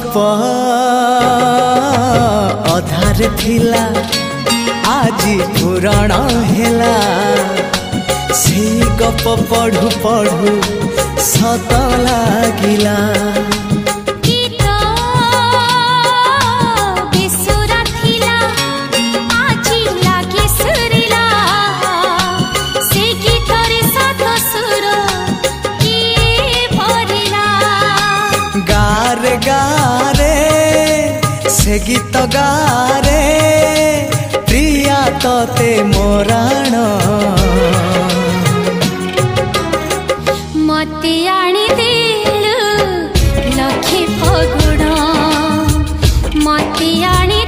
गप अधार थिला आजी पुराण हेला से गप पढ़ु पढ़ु सत लागिला गारे गारे से गीत गारे प्रिया तोते मोराण मते आनी दिलु लखे फगुण मते आनी